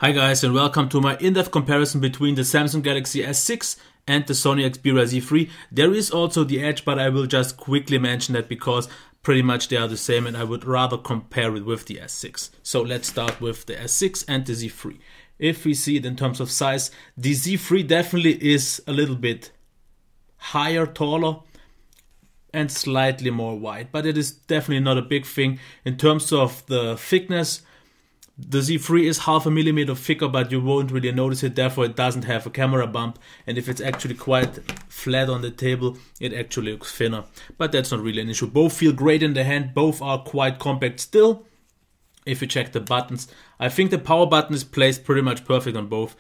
Hi guys, and welcome to my in-depth comparison between the Samsung Galaxy S6 and the Sony Xperia Z3. There is also the Edge, but I will just quickly mention that because pretty much they are the same and I would rather compare it with the S6. So let's start with the S6 and the Z3. If we see it in terms of size, the Z3 definitely is a little bit higher, taller, and slightly more wide, but it is definitely not a big thing. In terms of the thickness, the Z3 is 0.5 millimeter thicker, but you won't really notice it, therefore it doesn't have a camera bump, and if it's actually quite flat on the table, it actually looks thinner. But that's not really an issue. Both feel great in the hand, both are quite compact still. If you check the buttons, I think the power button is placed pretty much perfect on both.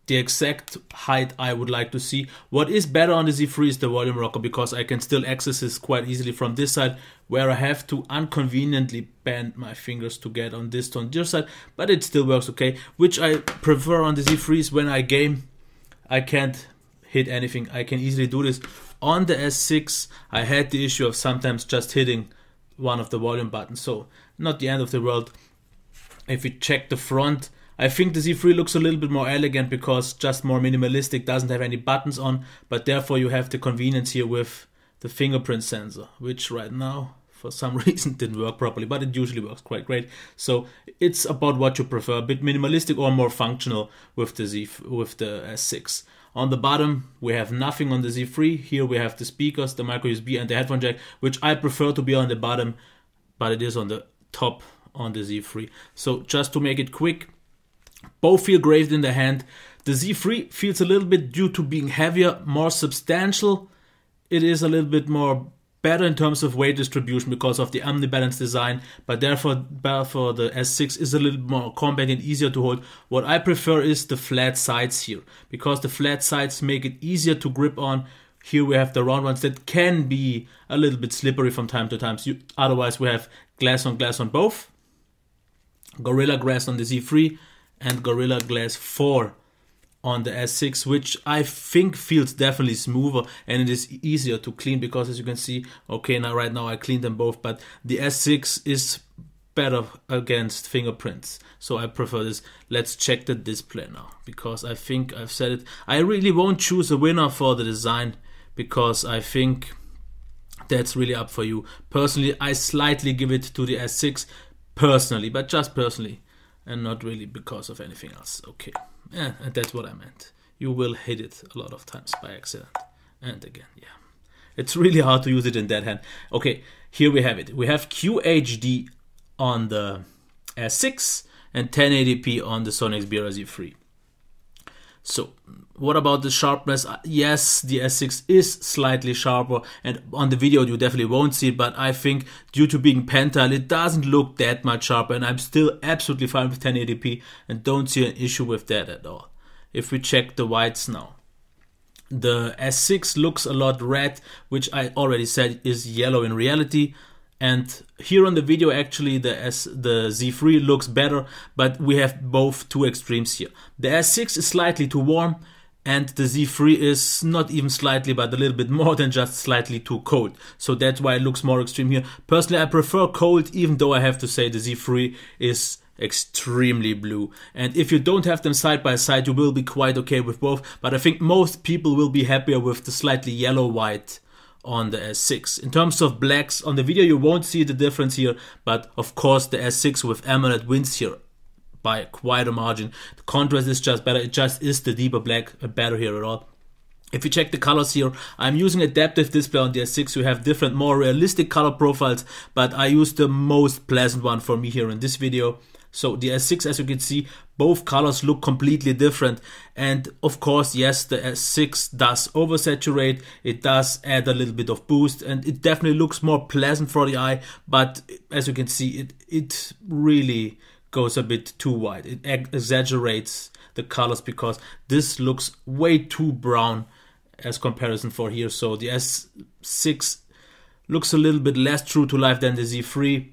The exact height I would like to see. What is better on the Z3 is the volume rocker, because I can still access this quite easily from this side, where I have to inconveniently bend my fingers to get on this to on this side, but it still works okay. Which I prefer on the Z3 is when I game, I can't hit anything. I can easily do this. On the S6, I had the issue of sometimes just hitting one of the volume buttons, so not the end of the world. If we check the front, I think the Z3 looks a little bit more elegant because just more minimalistic, doesn't have any buttons on, but therefore you have the convenience here with the fingerprint sensor, which right now for some reason didn't work properly, but it usually works quite great. So it's about what you prefer, a bit minimalistic or more functional with the S6. On the bottom we have nothing on the Z3. Here we have the speakers, the micro USB and the headphone jack, which I prefer to be on the bottom, but it is on the top on the Z3. So just to make it quick, both feel great in the hand. The Z3 feels a little bit, due to being heavier, more substantial. It is a little bit more better in terms of weight distribution because of the omnibalance design, but therefore the S6 is a little more compact and easier to hold. What I prefer is the flat sides here, because the flat sides make it easier to grip on. Here we have the round ones that can be a little bit slippery from time to time. Otherwise we have glass on both. Gorilla Glass on the Z3 and Gorilla Glass 4 on the S6, which I think feels definitely smoother and it is easier to clean, because as you can see, okay, now right now I cleaned them both, but the S6 is better against fingerprints, so I prefer this. Let's check the display now, because I think I've said it. I really won't choose a winner for the design, because I think that's really up for you. Personally, I slightly give it to the S6 personally, but just personally, and not really because of anything else. Okay, and that's what I meant. You will hit it a lot of times by accident. And again, yeah, it's really hard to use it in that hand. Okay, here we have it. We have QHD on the S6 and 1080p on the Sony Xperia Z3. So what about the sharpness? Yes, the S6 is slightly sharper, and on the video you definitely won't see it, but I think due to being pen-tile it doesn't look that much sharper, and I'm still absolutely fine with 1080p and don't see an issue with that at all. If we check the whites now, the S6 looks a lot red, which I already said is yellow in reality. And here on the video actually the Z3 looks better, but we have both two extremes here. The S6 is slightly too warm, and the Z3 is not even slightly, but a little bit more than just slightly too cold. So that's why it looks more extreme here. Personally, I prefer cold, even though I have to say the Z3 is extremely blue. And if you don't have them side by side, you will be quite okay with both. But I think most people will be happier with the slightly yellow-white on the S6. In terms of blacks, on the video you won't see the difference here, but of course the S6 with AMOLED wins here by quite a margin. The contrast is just better, it just is the deeper black better here at all. If you check the colors here, I'm using adaptive display on the S6. You have different, more realistic color profiles, but I use the most pleasant one for me here in this video. So the S6, as you can see, both colors look completely different. And of course, yes, the S6 does oversaturate, it does add a little bit of boost, and it definitely looks more pleasant for the eye. But as you can see, it really goes a bit too wide. It exaggerates the colors, because this looks way too brown as comparison for here. So the S6 looks a little bit less true to life than the Z3.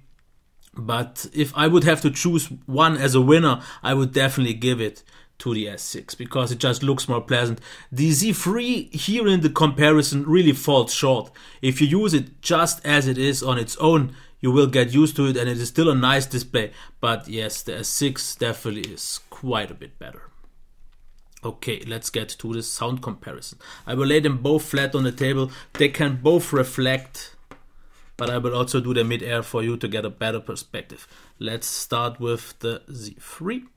But if I would have to choose one as a winner, I would definitely give it to the S6, because it just looks more pleasant. The Z3 here in the comparison really falls short. If you use it just as it is on its own, you will get used to it, and it is still a nice display. But yes, the S6 definitely is quite a bit better. Okay, let's get to the sound comparison. I will lay them both flat on the table. They can both reflect, but I will also do the mid-air for you to get a better perspective. Let's start with the Z3.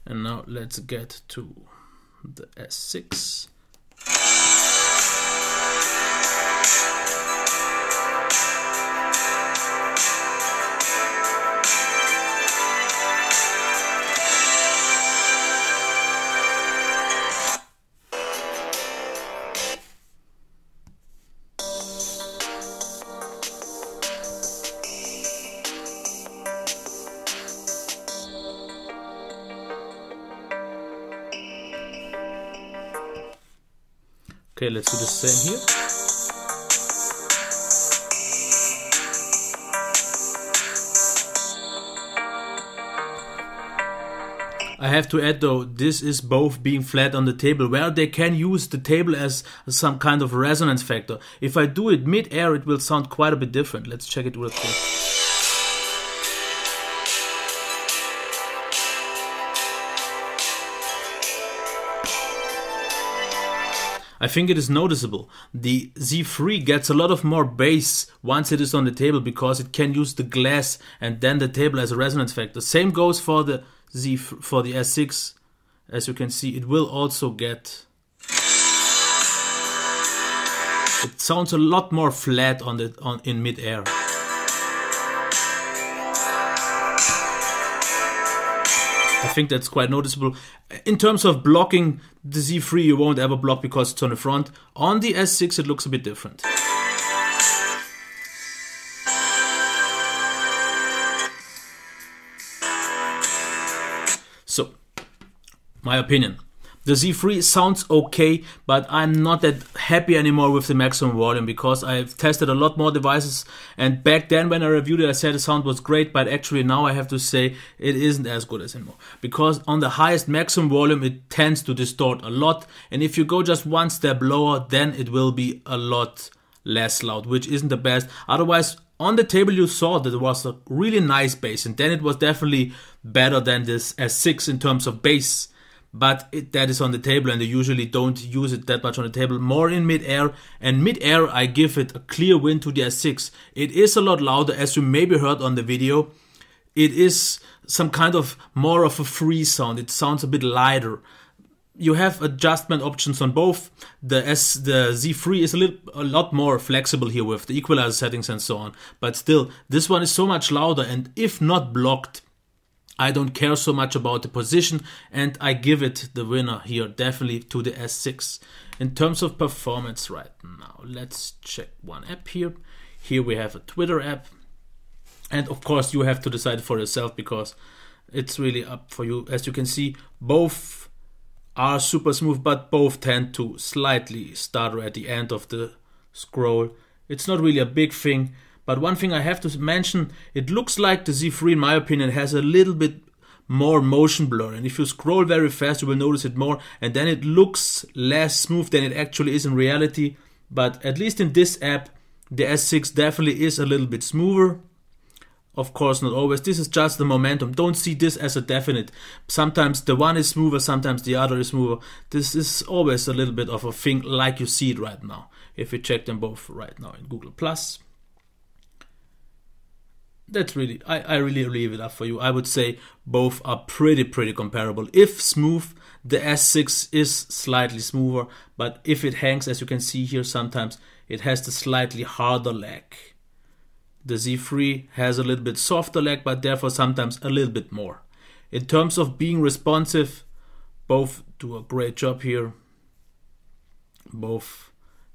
And now let's get to the S6. Okay, let's do the same here. I have to add though, this is both being flat on the table, where they can use the table as some kind of resonance factor. If I do it mid-air, it will sound quite a bit different. Let's check it real quick. I think it is noticeable. The Z3 gets a lot of more bass once it is on the table because it can use the glass and then the table as a resonance factor. Same goes for the S6. As you can see, it will also get. It sounds a lot more flat in mid-air. I think that's quite noticeable. In terms of blocking, the Z3 you won't ever block because it's on the front. On the S6 it looks a bit different. So, my opinion. The Z3 sounds okay, but I'm not that happy anymore with the maximum volume because I've tested a lot more devices, and back then when I reviewed it I said the sound was great, but actually now I have to say it isn't as good as anymore. Because on the highest maximum volume it tends to distort a lot, and if you go just one step lower then it will be a lot less loud, which isn't the best. Otherwise, on the table you saw that there was a really nice bass, and then it was definitely better than this S6 in terms of bass. But that is on the table and they usually don't use it that much on the table, more in mid-air. And mid-air I give it a clear win to the S6. It is a lot louder, as you maybe heard on the video. It is some kind of more of a free sound. It sounds a bit lighter. You have adjustment options on both. The Z3 is a lot more flexible here with the equalizer settings and so on. But still, this one is so much louder, and if not blocked, I don't care so much about the position, and I give it the winner here definitely to the S6. In terms of performance right now, let's check one app here. Here we have a Twitter app, and of course you have to decide for yourself because it's really up for you. As you can see, both are super smooth, but both tend to slightly stutter at the end of the scroll. It's not really a big thing. But one thing I have to mention, it looks like the Z3 in my opinion has a little bit more motion blur, and if you scroll very fast you will notice it more, and then it looks less smooth than it actually is in reality. But at least in this app the S6 definitely is a little bit smoother. Of course not always, this is just the momentum. Don't see this as a definite. Sometimes the one is smoother, sometimes the other is smoother. This is always a little bit of a thing like you see it right now. If you check them both right now in Google+. That's really, I really leave it up for you. I would say both are pretty comparable. If smooth, the S6 is slightly smoother, but if it hangs, as you can see here, sometimes it has the slightly harder lag. The Z3 has a little bit softer lag, but therefore sometimes a little bit more. In terms of being responsive, both do a great job here. Both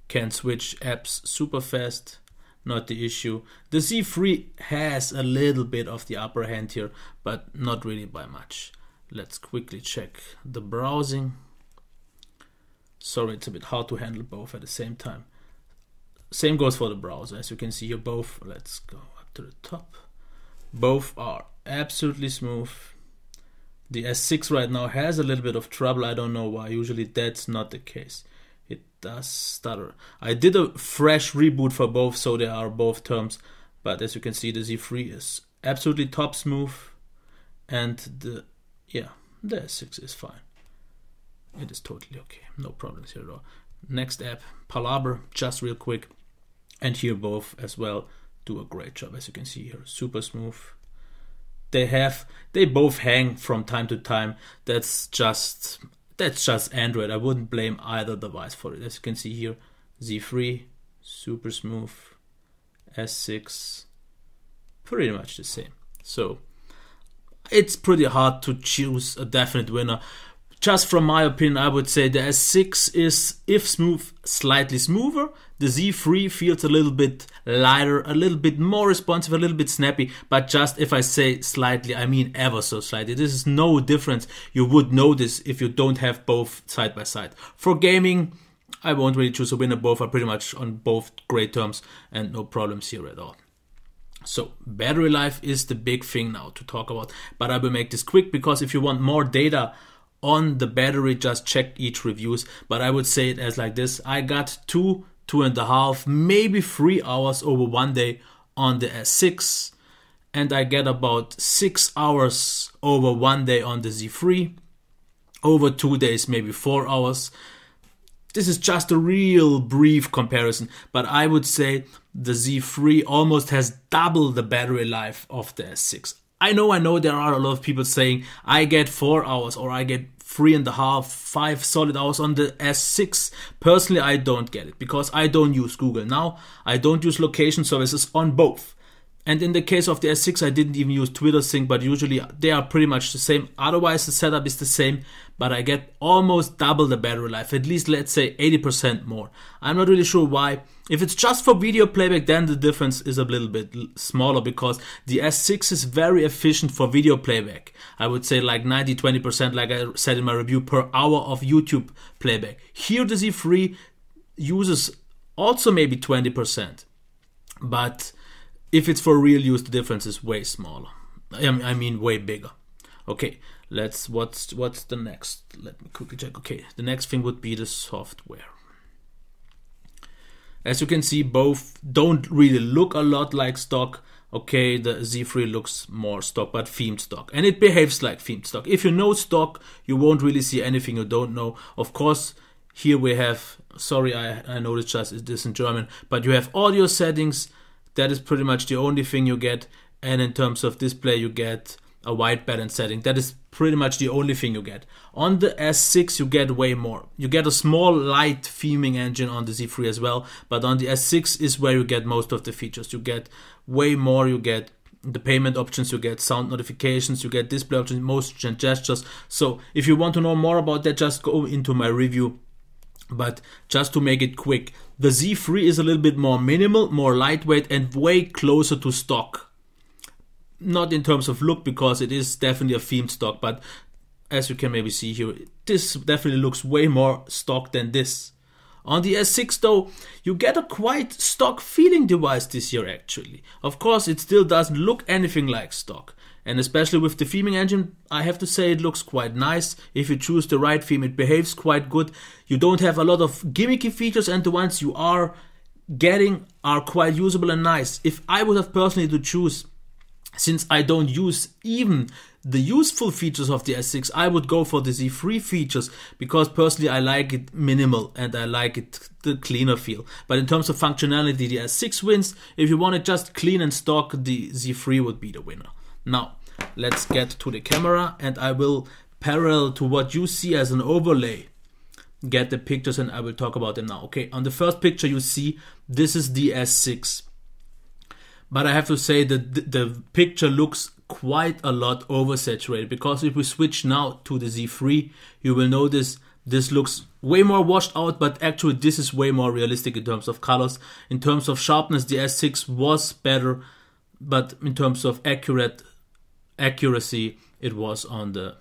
can switch apps super fast. Not the issue. The Z3 has a little bit of the upper hand here, but not really by much. Let's quickly check the browsing. Sorry, it's a bit hard to handle both at the same time. Same goes for the browser. As you can see here, both, let's go up to the top. Both are absolutely smooth. The S6 right now has a little bit of trouble. I don't know why. Usually that's not the case. It does stutter. I did a fresh reboot for both, so they are both terms. But as you can see, the Z3 is absolutely top smooth. And the S6 is fine. It is totally okay. No problems here at all. Next app, Palaber, just real quick. And here both as well do a great job. As you can see here, super smooth. They both hang from time to time. That's just Android. I wouldn't blame either device for it. As you can see here, Z3, super smooth. S6, pretty much the same. So it's pretty hard to choose a definite winner. Just from my opinion, I would say the S6 is, if smooth, slightly smoother. The Z3 feels a little bit lighter, a little bit more responsive, a little bit snappy. But just if I say slightly, I mean ever so slightly. This is no difference. You would notice if you don't have both side by side. For gaming, I won't really choose a winner. Both are pretty much on both great terms and no problems here at all. So battery life is the big thing now to talk about. But I will make this quick because if you want more data on the battery, just check each reviews. But I would say it as like this. I got 2.5, maybe 3 hours over one day on the S6. And I get about 6 hours over one day on the Z3. Over 2 days, maybe 4 hours. This is just a real brief comparison. But I would say the Z3 almost has double the battery life of the S6. I know there are a lot of people saying I get 4 hours or I get 3.5, 5 solid hours on the S6. Personally, I don't get it because I don't use Google now. I don't use location services on both. And in the case of the S6, I didn't even use Twitter Sync, but usually they are pretty much the same. Otherwise, the setup is the same, but I get almost double the battery life, at least let's say 80% more. I'm not really sure why. If it's just for video playback, then the difference is a little bit smaller because the S6 is very efficient for video playback. I would say like 90-20%, like I said in my review, per hour of YouTube playback. Here the Z3 uses also maybe 20%, but if it's for real use, the difference is way smaller. I mean way bigger. Okay, what's the next? Let me quickly check. Okay, the next thing would be the software. As you can see, both don't really look a lot like stock. Okay, the Z3 looks more stock, but themed stock. And it behaves like themed stock. If you know stock, you won't really see anything you don't know. Of course, here we have, sorry, I know it's just this in German, but you have audio settings. That is pretty much the only thing you get. And in terms of display, you get a white balance setting. That is pretty much the only thing you get. On the S6, you get way more. You get a small light theming engine on the Z3 as well. But on the S6 is where you get most of the features. You get way more. You get the payment options. You get sound notifications. You get display options, motion and gestures. So if you want to know more about that, just go into my review. But just to make it quick, the Z3 is a little bit more minimal, more lightweight, and way closer to stock. Not in terms of look, because it is definitely a themed stock, but as you can maybe see here, this definitely looks way more stock than this. On the S6 though, you get a quite stock feeling device this year actually. Of course, it still doesn't look anything like stock. And especially with the theming engine, I have to say it looks quite nice. If you choose the right theme, it behaves quite good. You don't have a lot of gimmicky features, and the ones you are getting are quite usable and nice. If I would have personally to choose, since I don't use even the useful features of the S6, I would go for the Z3 features because personally I like it minimal and I like it the cleaner feel. But in terms of functionality, the S6 wins. If you want it just clean and stock, the Z3 would be the winner. Now, let's get to the camera and I will, parallel to what you see as an overlay, get the pictures and I will talk about them now. Okay, on the first picture you see, this is the S6. But I have to say that the picture looks quite a lot oversaturated, because if we switch now to the Z3, you will notice this looks way more washed out, but actually this is way more realistic in terms of colors. In terms of sharpness, the S6 was better, but in terms of accuracy, it was on the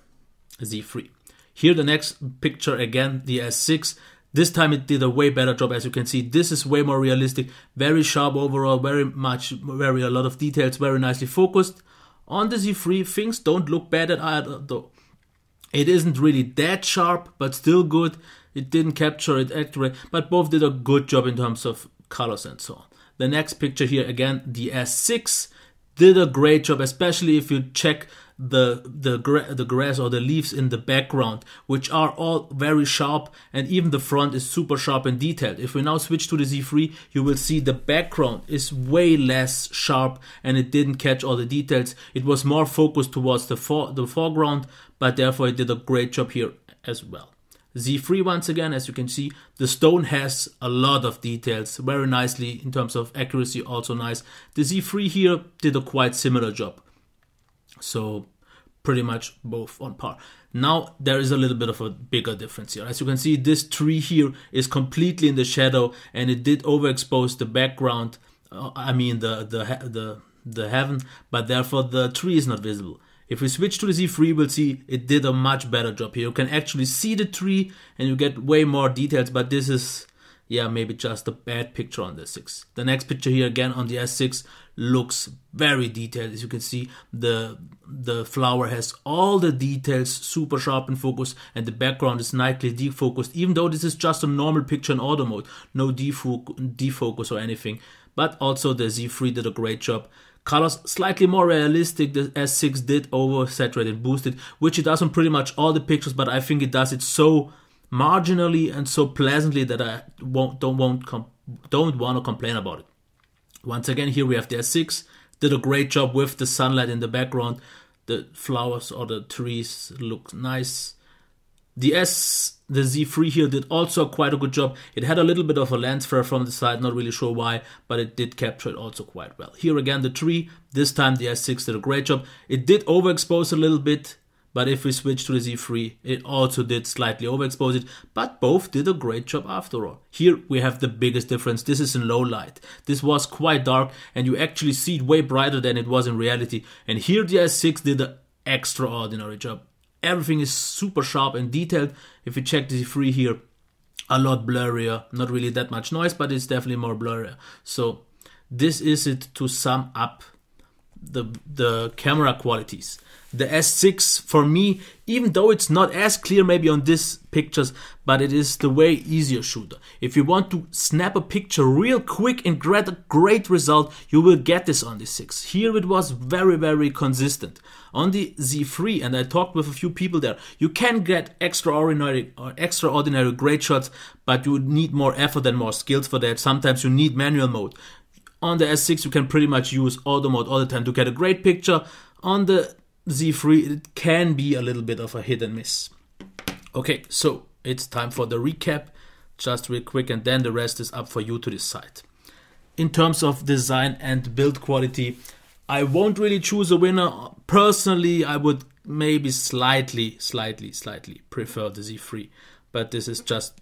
Z3. Here the next picture, again, the S6. This time it did a way better job. As you can see, this is way more realistic, very sharp overall, very a lot of details, very nicely focused. On the Z3, things don't look bad at either, though. It isn't really that sharp, but still good. It didn't capture it accurate, but both did a good job in terms of colors and so on. The next picture here, again, the S6 did a great job, especially if you check the grass or the leaves in the background, which are all very sharp, and even the front is super sharp and detailed. If we now switch to the Z3, you will see the background is way less sharp and it didn't catch all the details. It was more focused towards the foreground, but therefore it did a great job here as well. Z3, once again, as you can see, the stone has a lot of details, very nicely in terms of accuracy, also nice. The Z3 here did a quite similar job. So pretty much both on par. Now there is a little bit of a bigger difference here. As you can see, this tree here is completely in the shadow, and it did overexpose the background. I mean the heaven, but therefore the tree is not visible. If we switch to the Z3, we'll see it did a much better job here. You can actually see the tree and you get way more details, but this is, yeah, maybe just a bad picture on the S6. The next picture here, again on the S6, looks very detailed. As you can see, the flower has all the details super sharp in focus, and the background is nicely defocused, even though this is just a normal picture in auto mode, no defocus or anything. But also the Z3 did a great job. Colors slightly more realistic. The S6 did oversaturate and boost it, which it does on pretty much all the pictures, but I think it does it so marginally and so pleasantly that I don't want to complain about it. Once again, here we have the S6, did a great job with the sunlight in the background. The flowers or the trees look nice. The Z3 here did also quite a good job. It had a little bit of a lens flare from the side, not really sure why, but it did capture it also quite well. Here again the tree, this time the S6 did a great job. It did overexpose a little bit, but if we switch to the Z3, it also did slightly overexpose it, but both did a great job after all. Here we have the biggest difference. This is in low light. This was quite dark, and you actually see it way brighter than it was in reality. And here the S6 did an extraordinary job. Everything is super sharp and detailed. If you check the Z3 here, a lot blurrier. Not really that much noise, but it's definitely more blurrier. So this is it to sum up the camera qualities. The S6 for me, even though it's not as clear maybe on these pictures, but it is the way easier shooter. If you want to snap a picture real quick and get a great result, you will get this on the 6. Here it was very, very consistent. On the Z3, and I talked with a few people there, you can get extraordinary great shots, but you need more effort and more skills for that. Sometimes you need manual mode. On the S6, you can pretty much use auto mode all the time to get a great picture. On the Z3, it can be a little bit of a hit and miss. Okay, so it's time for the recap, just real quick, and then the rest is up for you to decide. In terms of design and build quality, I won't really choose a winner. Personally, I would maybe slightly prefer the Z3, but this is just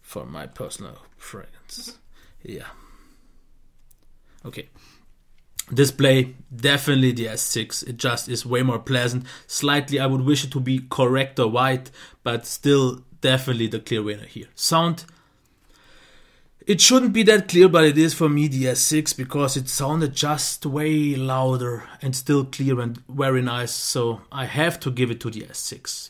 for my personal preference. Yeah. Okay. Display, definitely the S6. It just is way more pleasant. Slightly, I would wish it to be corrector white, but still definitely the clear winner here. Sound, it shouldn't be that clear, but it is for me the S6 because it sounded just way louder and still clear and very nice. So I have to give it to the S6.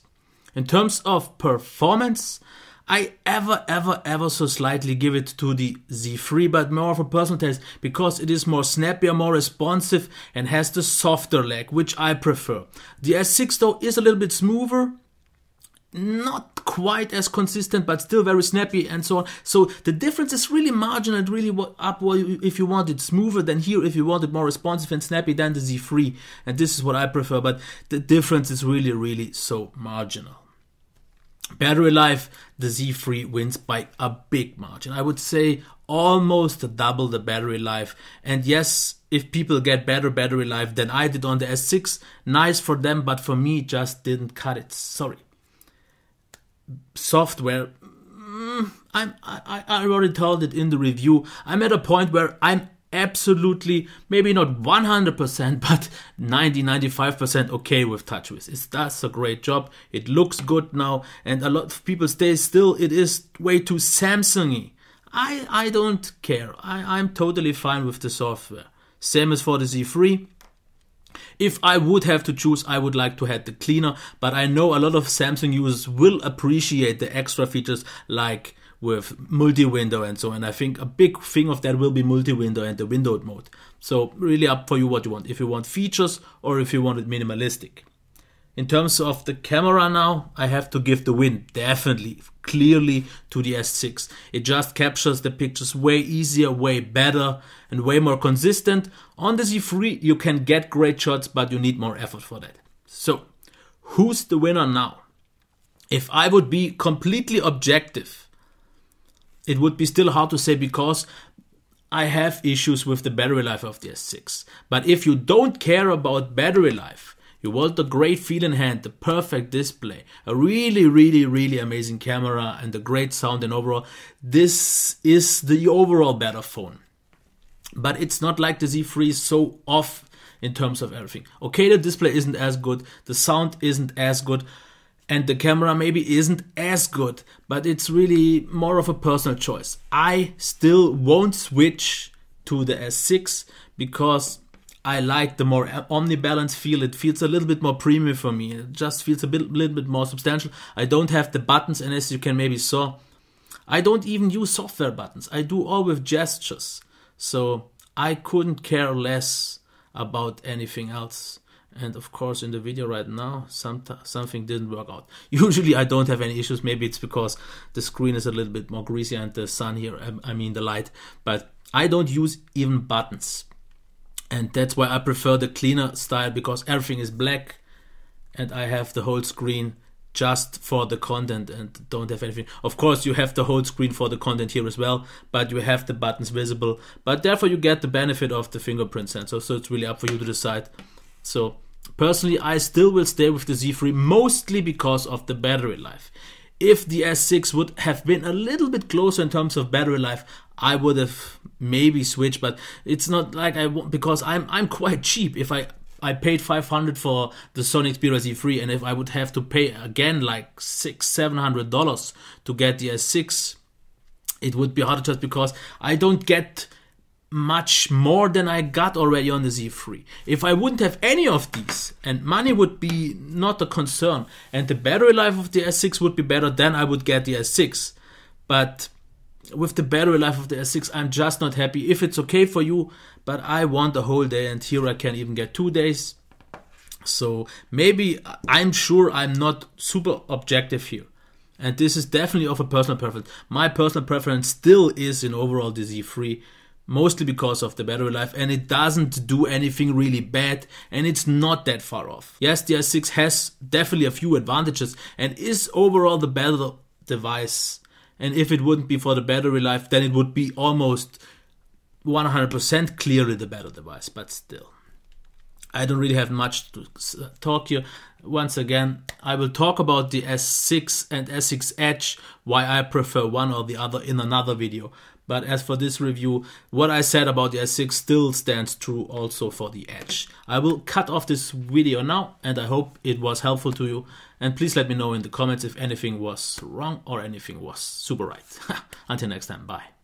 In terms of performance, I ever so slightly give it to the Z3, but more of a personal taste because it is more snappier, more responsive, and has the softer lag, which I prefer. The S6 though is a little bit smoother, not quite as consistent, but still very snappy and so on. So the difference is really marginal and really up if you want it smoother than here, if you want it more responsive and snappy than the Z3. And this is what I prefer, but the difference is really so marginal. Battery life, the Z3 wins by a big margin. I would say almost double the battery life. And yes, if people get better battery life than I did on the S6, nice for them, but for me, just didn't cut it. Sorry. Software, I already told it in the review. I'm at a point where I'm absolutely, maybe not 100%, but 90-95% okay with TouchWiz. It does a great job. It looks good now, and a lot of people say still it is way too Samsung-y. I don't care. I'm totally fine with the software. Same as for the Z3. If I would have to choose, I would like to have the cleaner, but I know a lot of Samsung users will appreciate the extra features like with multi-window and so on. I think a big thing of that will be multi-window and the windowed mode. So really up for you what you want. If you want features or if you want it minimalistic. In terms of the camera now, I have to give the win, definitely, clearly to the S6. It just captures the pictures way easier, way better, and way more consistent. On the Z3, you can get great shots, but you need more effort for that. So, who's the winner now? If I would be completely objective, it would be still hard to say because I have issues with the battery life of the S6. But if you don't care about battery life, you want a great feel in hand, the perfect display, a really, really, really amazing camera and a great sound and overall, this is the overall better phone. But it's not like the Z3 is so off in terms of everything. Okay, the display isn't as good, the sound isn't as good, and the camera maybe isn't as good, but it's really more of a personal choice. I still won't switch to the S6 because I like the more omnibalance feel. It feels a little bit more premium for me. It just feels little bit more substantial. I don't have the buttons, and as you can maybe saw, I don't even use software buttons. I do all with gestures. So I couldn't care less about anything else. And of course in the video right now, something didn't work out. Usually I don't have any issues. Maybe it's because the screen is a little bit more greasy and the sun here, I mean the light. But I don't use even buttons. And that's why I prefer the cleaner style, because everything is black and I have the whole screen just for the content and don't have anything. Of course, you have the whole screen for the content here as well, but you have the buttons visible. But therefore, you get the benefit of the fingerprint sensor. So it's really up for you to decide. So personally, I still will stay with the Z3, mostly because of the battery life. If the S6 would have been a little bit closer in terms of battery life, I would have maybe switched, but it's not like I want, because I'm quite cheap. If I paid $500 for the Sony Xperia Z3, and if I would have to pay again like $600-700 to get the S6, it would be harder just because I don't get much more than I got already on the Z3. If I wouldn't have any of these and money would be not a concern and the battery life of the S6 would be better, then I would get the S6. But with the battery life of the S6, I'm just not happy. If it's okay for you, but I want the whole day, and here I can even get 2 days. So maybe, I'm sure I'm not super objective here. And this is definitely of a personal preference. My personal preference still is in overall the Z3, mostly because of the battery life, and it doesn't do anything really bad, and it's not that far off. Yes, the S6 has definitely a few advantages and is overall the better device. And if it wouldn't be for the battery life, then it would be almost 100% clearly the better device, but still. I don't really have much to talk here. Once again, I will talk about the S6 and S6 Edge, why I prefer one or the other in another video. But as for this review, what I said about the S6 still stands true also for the Edge. I will cut off this video now, and I hope it was helpful to you. And please let me know in the comments if anything was wrong or anything was super right. Until next time, bye.